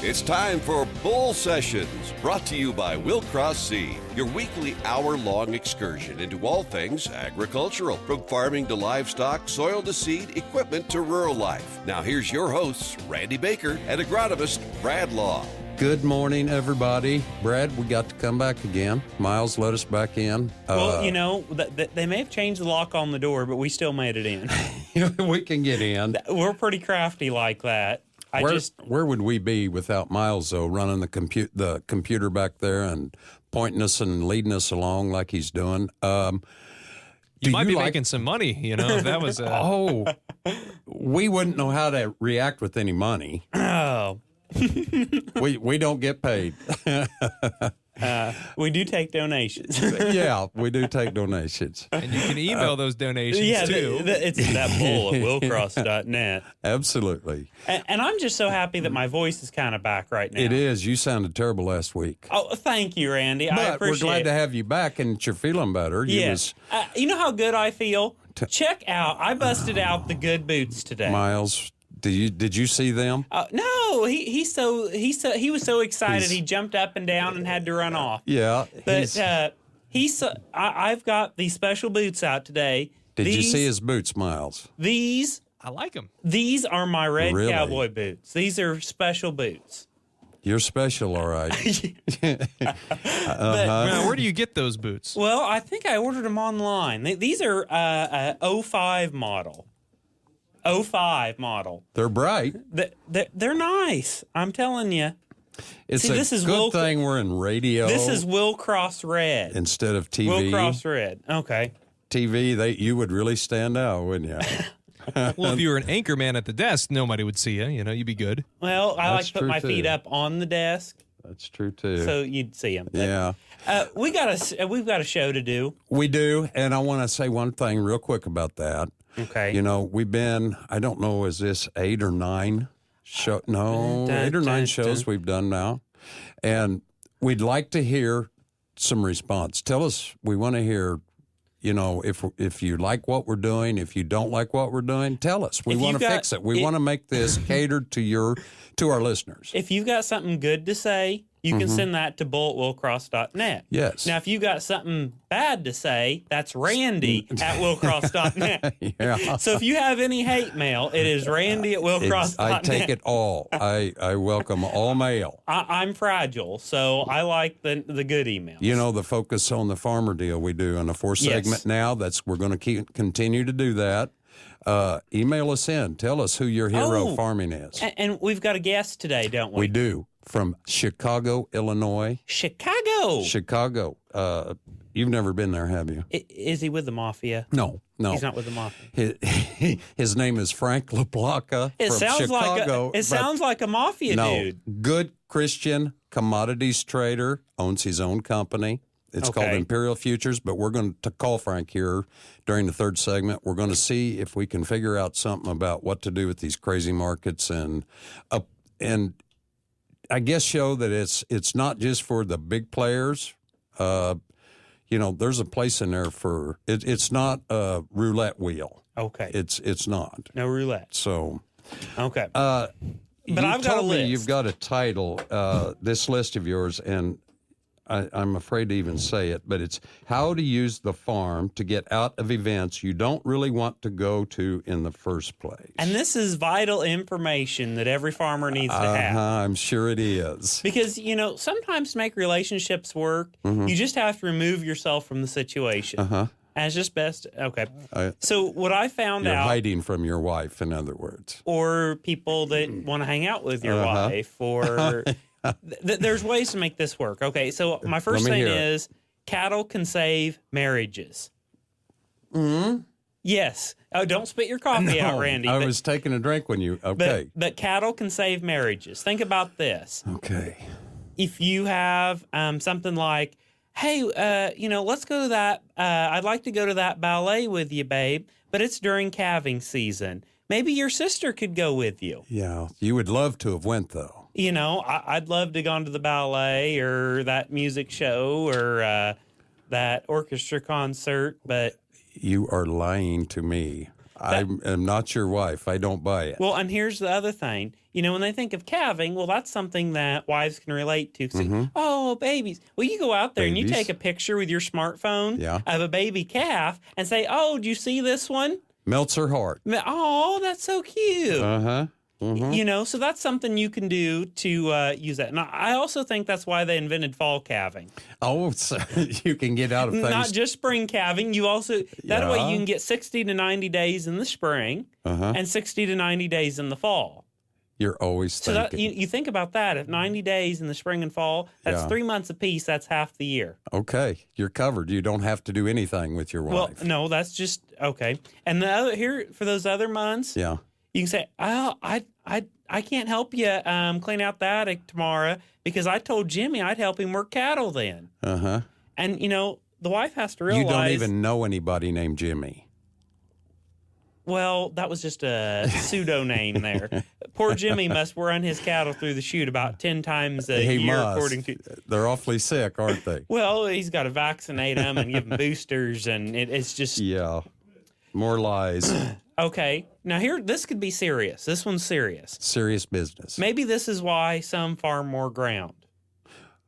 It's time for Bull Sessions, brought to you by Willcross Seed, your weekly hour-long excursion into all things agricultural, from farming to livestock, soil to seed, equipment to rural life. Now here's your hosts, Randy Baker and agronomist Brad Law. Good morning, everybody. Brad, we got to come back again. Miles let us back in. Well, they may have changed the lock on the door, but we still made it in. We can get in. We're pretty crafty like that. Where would we be without Miles, though, running the computer back there and pointing us and leading us along like he's doing? You might be making some money, if that was... We wouldn't know how to react with any money. Oh. We don't get paid. We do take donations. Yeah, we do take donations. And you can email those donations, too. It's that bull at willcross.net. Absolutely. And I'm just so happy that my voice is kind of back right now. It is. You sounded terrible last week. Oh, thank you, Randy. But I appreciate it. We're glad to have you back, and you're feeling better. Yes. You know how good I feel? Check out. I busted out the good boots today. Miles, did you see them? No, he was so excited he jumped up and down and had to run off. Yeah, but I've got these special boots out today. Did you see his boots, Miles? I like them. These are my red Really? cowboy boots. These are special boots. You're special, all right. Now, where do you get those boots? Well, I think I ordered them online. These are 05 model. 05 model. They're bright. They're nice. I'm telling you. It's a good thing we're in radio. This is Willcross Red instead of TV. Willcross Red. Okay. TV, you would really stand out, wouldn't you? Well, if you were an anchor man at the desk, nobody would see you. You'd be good. Well, I like to put my true, feet too. up on the desk. That's true too. So you'd see them. Yeah. We've got a show to do. We do, and I want to say one thing real quick about that. Okay. We've been, I don't know, is this 8 or 9 show? No, 8 or 9 shows we've done now. And we'd like to hear some response. Tell us, we want to hear, if you like what we're doing, if you don't like what we're doing, tell us. We want to fix it. We want to make this catered to our listeners. If you've got something good to say, you can send that to bull@willcross.net. Yes. Now, if you got something bad to say, that's Randy at willcross.net. Yeah. So if you have any hate mail, it is Randy at willcross.net. I take it all. I welcome all mail. I'm fragile, so I like the good emails. The focus on the farmer deal we do in the 4th segment now, we're going to continue to do that. Email us in. Tell us who your hero farming is. And we've got a guest today, don't we? We do. From Chicago, Illinois. Chicago. You've never been there, have you? Is he with the mafia? No. He's not with the mafia. His name is Frank LaPlaca from Chicago. Sounds like a mafia dude. Good Christian commodities trader, owns his own company. It's called Imperial Futures, but we're going to call Frank here during the 3rd segment. We're going to see if we can figure out something about what to do with these crazy markets and I guess show that it's not just for the big players. There's a place in there for it. It's not a roulette wheel. Okay. It's not. No roulette. So. Okay. But I've got a list. You've got a title. This list of yours, and I'm afraid to even say it, but it's how to use the farm to get out of events you don't really want to go to in the first place. And this is vital information that every farmer needs to have. I'm sure it is. Because, sometimes to make relationships work, you just have to remove yourself from the situation. And it's just best. Okay. So what I found out. You're hiding from your wife, in other words. Or people that want to hang out with your wife, or... There's ways to make this work. Okay, so my first thing is cattle can save marriages. Yes. Oh, don't spit your coffee out, Randy. I was taking a drink when you... Okay. But cattle can save marriages. Think about this. Okay. If you have something like, hey, let's go to that... I'd like to go to that ballet with you, babe, but it's during calving season. Maybe your sister could go with you. Yeah, you would love to have went, though. I'd love to go to the ballet or that music show or that orchestra concert, but... You are lying to me. I am not your wife. I don't buy it. Well, and here's the other thing. When they think of calving, well, that's something that wives can relate to. Say, oh, babies. Well, you go out there and you take a picture with your smartphone of a baby calf and say, oh, do you see this one? Melts her heart. Oh, that's so cute. Uh-huh. So that's something you can do to use that. And I also think that's why they invented fall calving. Oh, so you can get out of things. Not just spring calving. You also, that way you can get 60 to 90 days in the spring and 60 to 90 days in the fall. You're always thinking. So you think about that. If 90 days in the spring and fall, that's 3 months apiece. That's half the year. Okay. You're covered. You don't have to do anything with your wife. Well, no, that's just, okay. And the other, here, for those other months, you can say, oh, I can't help you clean out the attic tomorrow because I told Jimmy I'd help him work cattle then. Uh-huh. And, the wife has to realize. You don't even know anybody named Jimmy. Well, that was just a pseudo name there. Poor Jimmy must run his cattle through the chute about 10 times a year, according to. They're awfully sick, aren't they? Well, he's got to vaccinate them and give them boosters, and it's just. Yeah. More lies. Okay. Now, this could be serious. This one's serious. Serious business. Maybe this is why some farm more ground.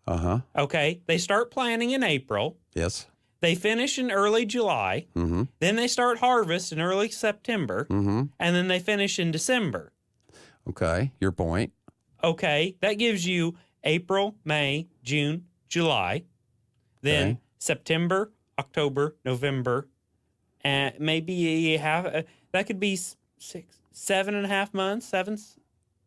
Uh-huh. Okay. They start planting in April. Yes. They finish in early July. Mm-hmm. Then they start harvest in early September. Mm-hmm. And then they finish in December. Okay. Your point. Okay. That gives you April, May, June, July. Then September, October, November. And maybe you have, that could be 7.5 months, 7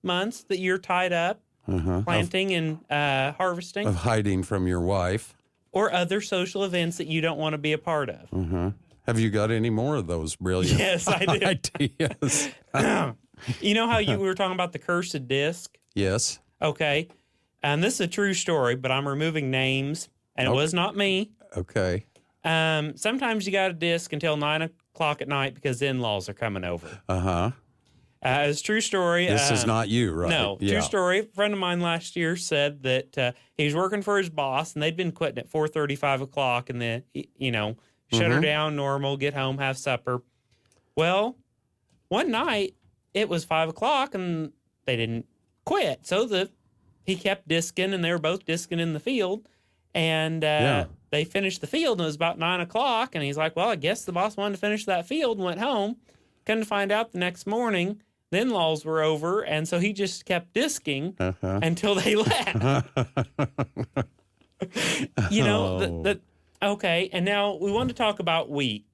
months that you're tied up planting and harvesting. Of hiding from your wife. Or other social events that you don't want to be a part of. Mm-hmm. Have you got any more of those brilliant yes, I do. ideas? You know how we were talking about the cursed disc? Yes. Okay. And this is a true story, but I'm removing names, and it was not me. Okay. Sometimes you got a disc until 9 o'clock at night because the in-laws are coming over. Uh-huh. It's a true story. This is not you, right? No, true story. A friend of mine last year said that he was working for his boss, and they'd been quitting at 4:30, 5 o'clock, and then, shut her down normal, get home, have supper. Well, one night, it was 5 o'clock, and they didn't quit. So he kept disking, and they were both disking in the field, and they finished the field, and it was about 9 o'clock, and he's like, well, I guess the boss wanted to finish that field and went home. Couldn't find out the next morning. The in-laws were over, and so he just kept disking until they left. Okay, and now we want to talk about wheat.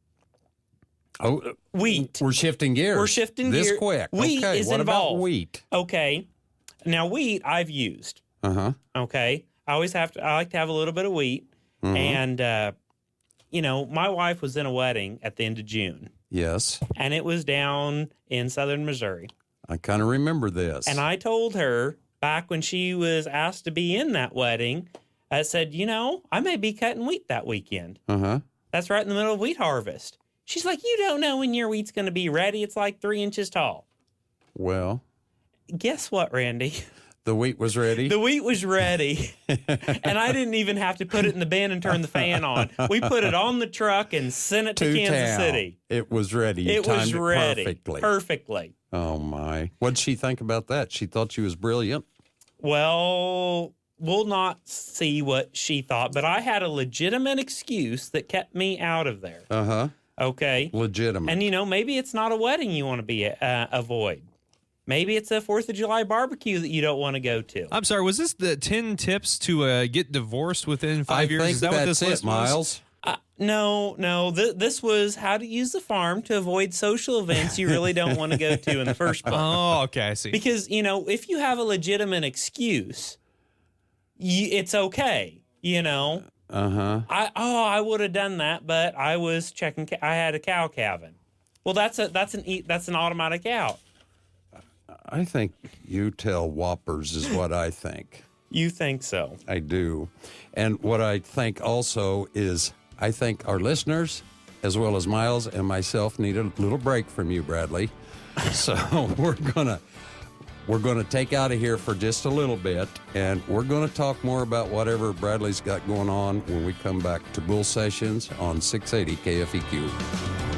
Oh, wheat. We're shifting gears. We're shifting gears. This quick. Wheat okay, is what involved. About wheat? Okay. Now, wheat I've used. Okay. I like to have a little bit of wheat. And, my wife was in a wedding at the end of June. Yes. And it was down in southern Missouri. I kind of remember this. And I told her back when she was asked to be in that wedding, I said, I may be cutting wheat that weekend. That's right in the middle of wheat harvest. She's like, you don't know when your wheat's going to be ready. It's like 3 inches tall. Well. Guess what, Randy? The wheat was ready? The wheat was ready. And I didn't even have to put it in the bin and turn the fan on. We put it on the truck and sent it to Kansas City. It was ready. It was ready. Perfectly. Oh, my. What'd she think about that? She thought she was brilliant? Well, we'll not see what she thought, but I had a legitimate excuse that kept me out of there. Okay? Legitimate. And, maybe it's not a wedding you want to avoid. Maybe it's a 4th of July barbecue that you don't want to go to. I'm sorry, was this the 10 tips to get divorced within 5 years? Is that what this list was? Miles? No. This was how to use the farm to avoid social events you really don't want to go to in the first place. Oh, okay, I see. Because, if you have a legitimate excuse, it's okay, I would have done that, but I was checking. I had a cow calving. Well, that's an automatic out. I think you tell whoppers is what I think. You think so? I do. And what I think also is I think our listeners, as well as Miles and myself, need a little break from you, Bradley. So we're gonna take out of here for just a little bit, and we're gonna talk more about whatever Bradley's got going on when we come back to Bull Sessions on 680 KFEQ.